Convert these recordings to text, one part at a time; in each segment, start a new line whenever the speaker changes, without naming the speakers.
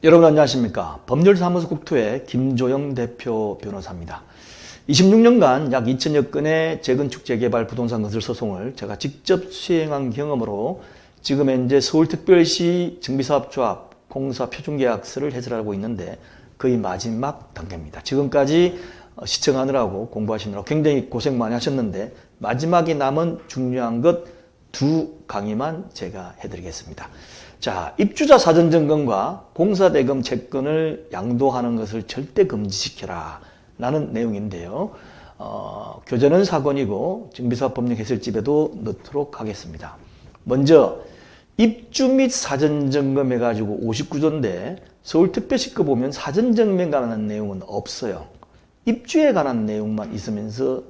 여러분 안녕하십니까. 법률사무소 국토의 김조영 대표 변호사입니다. 26년간 약 2천여 건의 재건축 재개발 부동산 건설 소송을 제가 직접 수행한 경험으로 지금 현재 서울특별시 정비사업조합 공사 표준계약서를 해설하고 있는데 거의 마지막 단계입니다. 지금까지 시청하느라고 공부하시느라고 굉장히 고생 많이 하셨는데 마지막에 남은 중요한 것 두 강의만 제가 해드리겠습니다. 자, 입주자 사전점검과 공사대금 채권을 양도하는 것을 절대 금지시켜라 라는 내용인데요. 교재는 사권이고 정비사업법령 해설집에도 넣도록 하겠습니다. 먼저 입주 및 사전점검 해가지고 59조인데 서울특별시 거 보면 사전점검에 관한 내용은 없어요. 입주에 관한 내용만 있으면서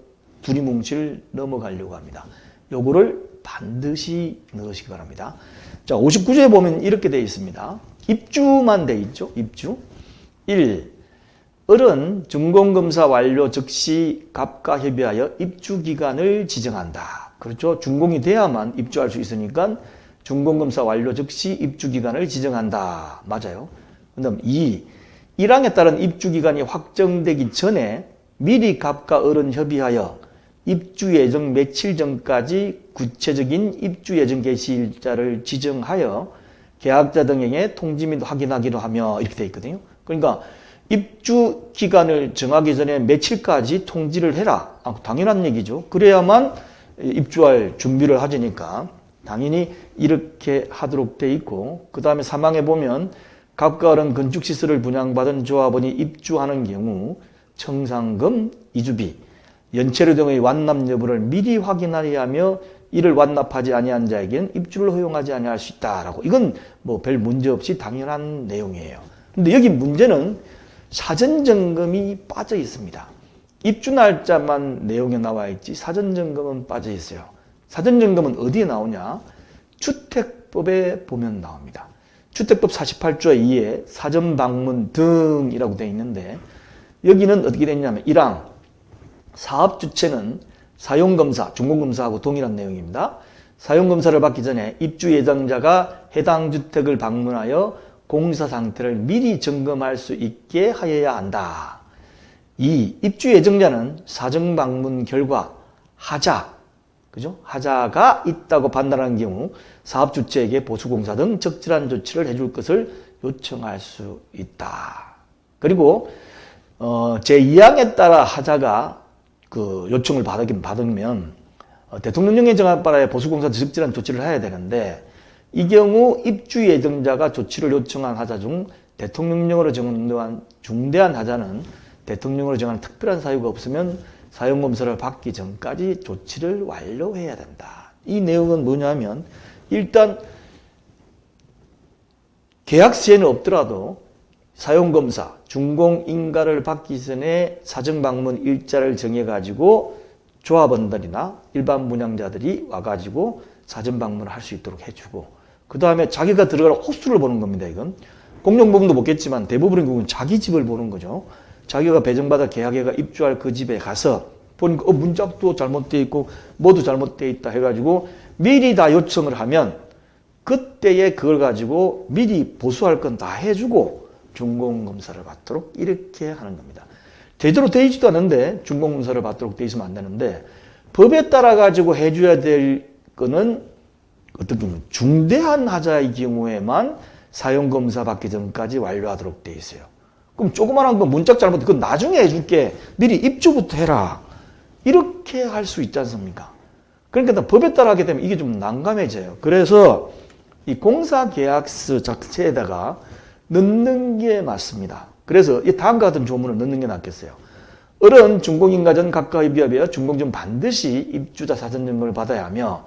두리뭉실 넘어가려고 합니다. 요거를 반드시 넣으시기 바랍니다. 자, 59조에 보면 이렇게 되어 있습니다. 입주만 되어 있죠. 입주. 1. 을은 준공검사 완료 즉시 갑과 협의하여 입주기간을 지정한다. 그렇죠. 준공이 돼야만 입주할 수 있으니까 준공검사 완료 즉시 입주기간을 지정한다. 맞아요. 그 다음 2. 1항에 따른 입주기간이 확정되기 전에 미리 갑과 을은 협의하여 입주 예정 며칠 전까지 구체적인 입주 예정 개시일자를 지정하여 계약자 등에게 통지 및 확인하기로 하며 이렇게 되어 있거든요. 그러니까 입주 기간을 정하기 전에 며칠까지 통지를 해라. 당연한 얘기죠. 그래야만 입주할 준비를 하지니까 당연히 이렇게 하도록 되어 있고, 그 다음에 3항에 보면 갑과 을은 건축시설을 분양받은 조합원이 입주하는 경우 청산금, 이주비, 연체료 등의 완납 여부를 미리 확인하여야 하며 이를 완납하지 아니한 자에게는 입주를 허용하지 아니할 수 있다라고. 이건 뭐 별 문제 없이 당연한 내용이에요. 근데 여기 문제는 사전점검이 빠져 있습니다. 입주 날짜만 내용에 나와 있지 사전점검은 빠져 있어요. 사전점검은 어디에 나오냐? 주택법에 보면 나옵니다. 주택법 48조 2에 사전방문 등이라고 되어 있는데 여기는 어떻게 되냐면 1항 사업주체는 사용검사, 준공검사하고 동일한 내용입니다. 사용검사를 받기 전에 입주 예정자가 해당 주택을 방문하여 공사 상태를 미리 점검할 수 있게 하여야 한다. 2. 입주 예정자는 사전방문 결과 하자, 그죠? 하자가 있다고 판단하는 경우 사업주체에게 보수공사 등 적절한 조치를 해줄 것을 요청할 수 있다. 그리고 제2항에 따라 하자가 그 요청을 받으면 대통령령에 정한 바에 보수공사 적절한 조치를 해야 되는데 이 경우 입주 예정자가 조치를 요청한 하자 중 대통령령으로 정한 중대한 하자는 대통령으로 정한 특별한 사유가 없으면 사용검사를 받기 전까지 조치를 완료해야 된다. 이 내용은 뭐냐면 일단 계약시에는 없더라도 사용검사, 준공인가를 받기 전에 사전방문 일자를 정해가지고 조합원들이나 일반 분양자들이 와가지고 사전방문을 할 수 있도록 해주고, 그 다음에 자기가 들어갈 호수를 보는 겁니다. 이건 공용부분도 보겠지만 대부분의 경우는 자기 집을 보는 거죠. 자기가 배정받아 계약해가 입주할 그 집에 가서 보니까 문짝도 잘못되어 있고 뭐도 잘못되어 있다 해가지고 미리 다 요청을 하면 그때에 그걸 가지고 미리 보수할 건 다 해주고 준공검사를 받도록 이렇게 하는 겁니다. 제대로 되어 있지도 않은데 준공검사를 받도록 되어 있으면 안 되는데 법에 따라 가지고 해줘야 될 거는 어떤 경우 중대한 하자의 경우에만 사용검사 받기 전까지 완료하도록 되어 있어요. 그럼 조그만한 거 문짝 잘못 그건 나중에 해줄게. 미리 입주부터 해라. 이렇게 할 수 있지 않습니까? 그러니까 법에 따라 하게 되면 이게 좀 난감해져요. 그래서 이 공사계약서 자체에다가 넣는 게 맞습니다. 그래서 이 다음과 같은 조문을 넣는 게 낫겠어요. 을은 준공인가 전 각각 협의하여 준공 전 반드시 입주자 사전점검을 받아야 하며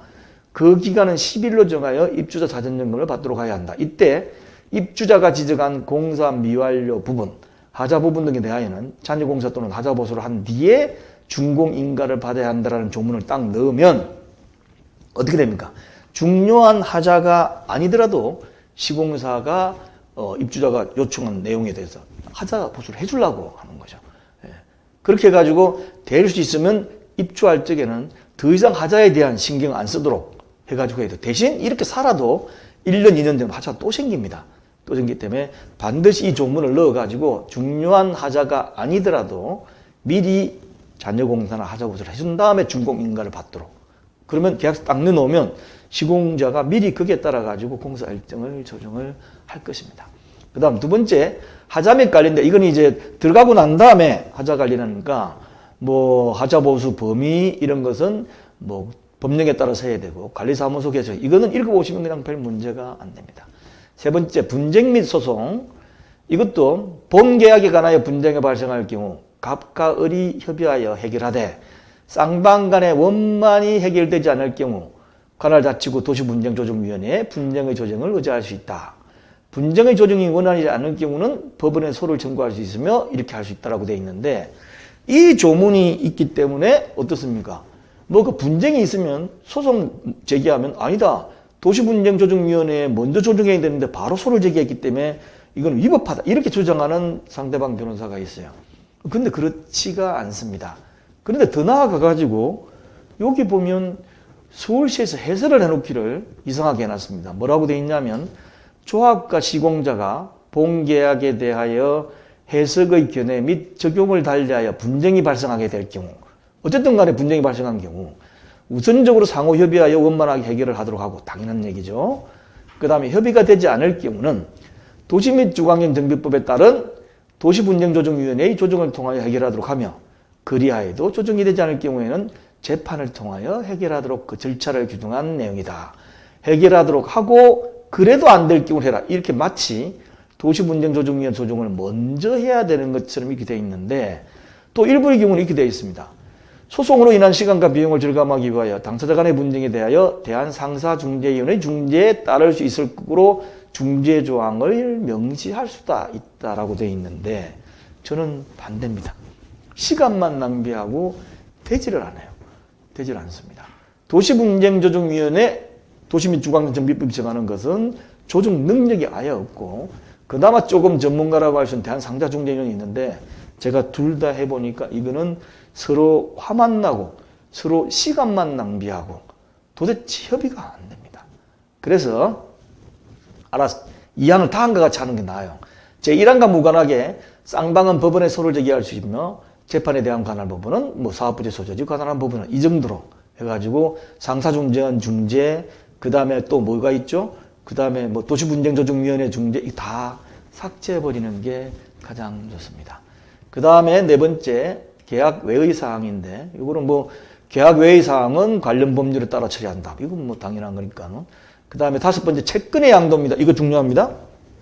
그 기간은 10일로 정하여 입주자 사전점검을 받도록 해야 한다. 이때 입주자가 지적한 공사 미완료 부분, 하자 부분 등에 대하여는 잔여공사 또는 하자 보수를 한 뒤에 준공인가를 받아야 한다는 조문을 딱 넣으면 어떻게 됩니까? 중요한 하자가 아니더라도 시공사가 입주자가 요청한 내용에 대해서 하자 보수를 해주려고 하는 거죠. 그렇게 해가지고 될 수 있으면 입주할 적에는 더 이상 하자에 대한 신경 안 쓰도록 해가지고 해도 대신 이렇게 살아도 1년, 2년 되면 하자가 또 생깁니다. 떠졌기 때문에 반드시 이 조문을 넣어가지고 중요한 하자가 아니더라도 미리 잔여 공사나 하자 보수를 해준 다음에 준공 인가를 받도록. 그러면 계약서 딱 넣어놓으면 시공자가 미리 거기에 따라 가지고 공사 일정을 조정을 할 것입니다. 그 다음 두 번째, 하자 및 관리인데 이건 이제 들어가고 난 다음에 하자 관리라니까 뭐 하자 보수 범위 이런 것은 뭐 법령에 따라서 해야 되고 관리사무소 개설 이거는 읽어보시면 그냥 별 문제가 안 됩니다. 세 번째, 분쟁 및 소송. 이것도 본 계약에 관하여 분쟁이 발생할 경우 갑과 을이 협의하여 해결하되 쌍방 간의 원만히 해결되지 않을 경우 관할자치구 도시분쟁조정위원회에 분쟁의 조정을 의뢰할 수 있다. 분쟁의 조정이 원하지 않을 경우는 법원에 소를 청구할 수 있으며 이렇게 할 수 있다라고 되어 있는데 이 조문이 있기 때문에 어떻습니까? 뭐 그 분쟁이 있으면 소송 제기하면 아니다. 도시분쟁조정위원회에 먼저 조정해야 되는데 바로 소를 제기했기 때문에 이건 위법하다. 이렇게 주장하는 상대방 변호사가 있어요. 근데 그렇지가 않습니다. 그런데 더 나아가가지고 여기 보면 서울시에서 해설을 해놓기를 이상하게 해놨습니다. 뭐라고 되어 있냐면 조합과 시공자가 본계약에 대하여 해석의 견해 및 적용을 달리하여 분쟁이 발생하게 될 경우 어쨌든 간에 분쟁이 발생한 경우 우선적으로 상호 협의하여 원만하게 해결을 하도록 하고 당연한 얘기죠. 그 다음에 협의가 되지 않을 경우는 도시 및 주관경 정비법에 따른 도시분쟁조정위원회의 조정을 통하여 해결하도록 하며 그리하여도 조정이 되지 않을 경우에는 재판을 통하여 해결하도록 그 절차를 규정한 내용이다. 해결하도록 하고 그래도 안 될 경우를 해라. 이렇게 마치 도시분쟁조정위원회 조정을 먼저 해야 되는 것처럼 이렇게 되어 있는데 또 일부의 경우는 이렇게 되어 있습니다. 소송으로 인한 시간과 비용을 절감하기 위하여 당사자 간의 분쟁에 대하여 대한상사중재위원회 중재에 따를 수 있을 거로 중재 조항을 명시할 수가 있다라고 되어 있는데 저는 반대입니다. 시간만 낭비하고 되지를 않아요. 되질 않습니다. 도시분쟁조정위원회 도시 및 주관경 정비법이 정하는 것은 조정 능력이 아예 없고 그나마 조금 전문가라고 할 수 있는 대한상사중재위원회이 있는데 제가 둘 다 해보니까 이거는 서로 화만 나고 서로 시간만 낭비하고 도대체 협의가 안 됩니다. 그래서 알았어. 2항을 다 한과 같이 하는 게 나아요. 제1항과 무관하게 쌍방은 법원에 소를 제기할 수 있으며 재판에 대한 관할 부분은 뭐 사업부재 소재지 관할한 부분은 이 정도로 해가지고 상사중재원 중재 그 다음에 또 뭐가 있죠? 그 다음에 뭐 도시분쟁조정위원회 중재 다 삭제해버리는 게 가장 좋습니다. 그 다음에 네 번째 계약 외의 사항인데 이거는 뭐 계약 외의 사항은 관련 법률에 따라 처리한다. 이건 뭐 당연한 거니까. 그 다음에 다섯 번째 채권의 양도입니다. 이거 중요합니다.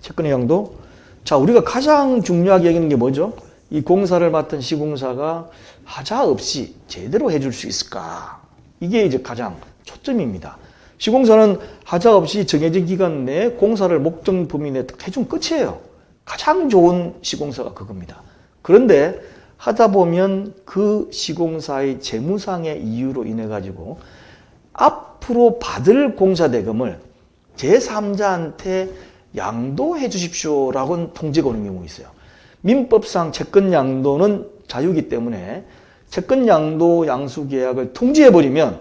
채권의 양도. 자, 우리가 가장 중요하게 여기는 게 뭐죠? 이 공사를 맡은 시공사가 하자 없이 제대로 해줄 수 있을까? 이게 이제 가장 초점입니다. 시공사는 하자 없이 정해진 기간 내에 공사를 목적 범위 내에 딱 해주면 끝이에요. 가장 좋은 시공사가 그겁니다. 그런데 하다 보면 그 시공사의 재무상의 이유로 인해 가지고 앞으로 받을 공사 대금을 제3자한테 양도해 주십시오라고 통지가 오는 경우가 있어요. 민법상 채권 양도는 자유이기 때문에 채권 양도 양수 계약을 통지해버리면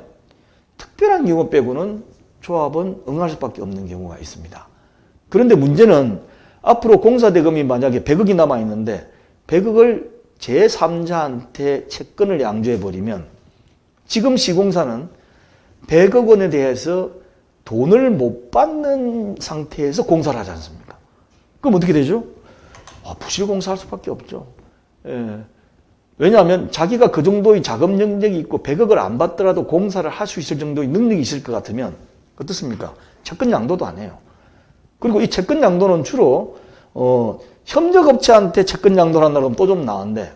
특별한 경우 빼고는 조합은 응할 수밖에 없는 경우가 있습니다. 그런데 문제는 앞으로 공사 대금이 만약에 100억이 남아있는데 100억을 제3자한테 채권을 양조해버리면 지금 시공사는 100억 원에 대해서 돈을 못 받는 상태에서 공사를 하지 않습니까? 그럼 어떻게 되죠? 부실공사할 수밖에 없죠. 예. 왜냐하면 자기가 그 정도의 자금 능력이 있고 100억을 안 받더라도 공사를 할 수 있을 정도의 능력이 있을 것 같으면 어떻습니까? 채권 양도도 안 해요. 그리고 이 채권 양도는 주로 협력업체한테 채권 양도를 한다고 하면 또 좀 나은데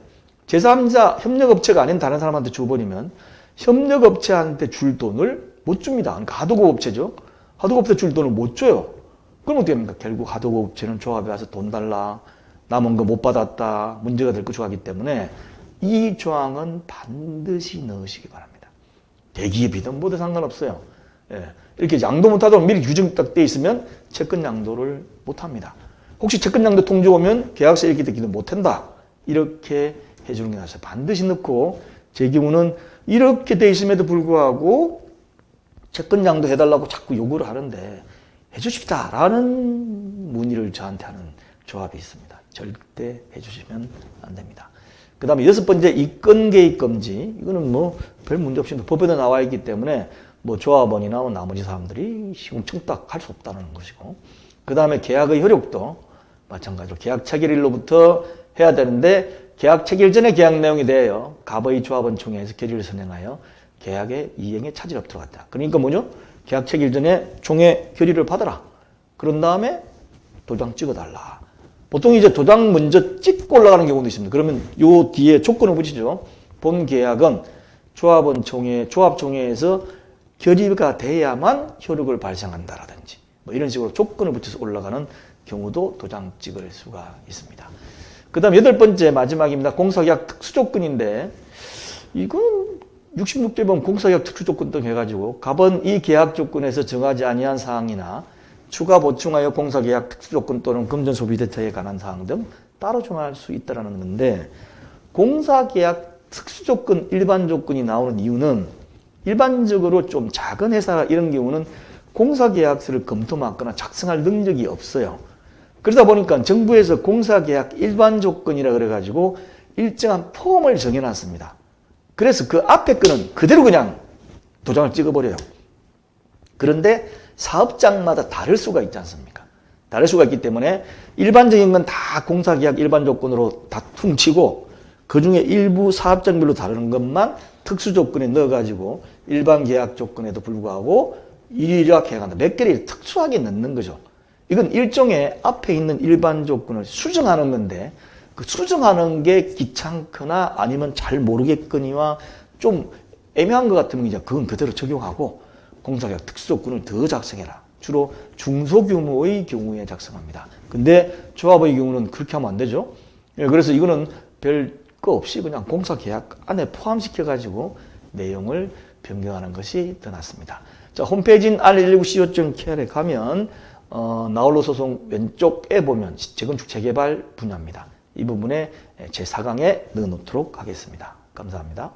제3자 협력업체가 아닌 다른 사람한테 줘버리면 협력업체한테 줄 돈을 못 줍니다. 그러니까 하도급업체죠. 하도급업체 줄 돈을 못 줘요. 그럼 어떻게 합니까? 결국 하도급업체는 조합에 와서 돈 달라. 남은 거 못 받았다. 문제가 될 것이기 때문에 이 조항은 반드시 넣으시기 바랍니다. 대기업이든 뭐든 상관없어요. 예. 이렇게 양도 못하도록 미리 규정 딱 돼 있으면 채권 양도를 못합니다. 혹시 채권 양도 통지 오면 계약서 이렇게 되기도 못한다. 이렇게 해주는 게 나아요. 반드시 넣고 제 경우는 이렇게 돼 있음에도 불구하고 채권 양도 해달라고 자꾸 요구를 하는데 해주십시다라는 문의를 저한테 하는 조합이 있습니다. 절대 해주시면 안 됩니다. 그 다음에 6번째, 이권 개입 금지. 이거는 뭐 별 문제 없이 법에도 나와 있기 때문에 뭐 조합원이나 나머지 사람들이 시공청탁 할 수 없다는 것이고, 그 다음에 계약의 효력도 마찬가지로 계약 체결일로부터 해야 되는데, 계약 체결 전에 계약 내용이 되어 갑의 조합원 총회에서 결의를 선행하여 계약의 이행에 차질이 없도록 한다. 그러니까 뭐죠? 계약 체결 전에 총회 결의를 받아라. 그런 다음에 도장 찍어달라. 보통 이제 도장 먼저 찍고 올라가는 경우도 있습니다. 그러면 요 뒤에 조건을 붙이죠. 본 계약은 조합원 총회, 조합총회에서 결의가 돼야만 효력을 발생한다라든지 뭐 이런 식으로 조건을 붙여서 올라가는 경우도 도장 찍을 수가 있습니다. 그 다음 8번째 마지막입니다. 공사계약 특수조건인데, 이건 66조 보면 공사계약 특수조건 등 해가지고 갑은 이 계약 조건에서 정하지 아니한 사항이나 추가 보충하여 공사계약 특수조건 또는 금전소비대처에 관한 사항 등 따로 정할 수 있다는 건데, 공사계약 특수조건, 일반 조건이 나오는 이유는 일반적으로 좀 작은 회사 이런 경우는 공사계약서를 검토받거나 작성할 능력이 없어요. 그러다 보니까 정부에서 공사계약 일반 조건이라 그래가지고 일정한 폼을 정해놨습니다. 그래서 그 앞에 거는 그대로 그냥 도장을 찍어버려요. 그런데 사업장마다 다를 수가 있지 않습니까? 다를 수가 있기 때문에 일반적인 건 다 공사계약 일반 조건으로 다 퉁치고 그 중에 일부 사업장별로 다르는 것만 특수조건에 넣어가지고 일반 계약 조건에도 불구하고 일일이 계약한다. 몇 개를 특수하게 넣는 거죠. 이건 일종의 앞에 있는 일반 조건을 수정하는 건데, 그 수정하는 게 귀찮거나 아니면 잘 모르겠거니와 좀 애매한 것 같으면 이제 그건 그대로 적용하고 공사계약 특수조건을 더 작성해라. 주로 중소규모의 경우에 작성합니다. 근데 조합의 경우는 그렇게 하면 안 되죠. 그래서 이거는 별 거 없이 그냥 공사계약 안에 포함시켜가지고 내용을 변경하는 것이 더 낫습니다. 자, 홈페이지인 r119co.kr에 가면 나홀로 소송 왼쪽에 보면 재건축 재개발 분야입니다. 이 부분에 제 4강에 넣어놓도록 하겠습니다. 감사합니다.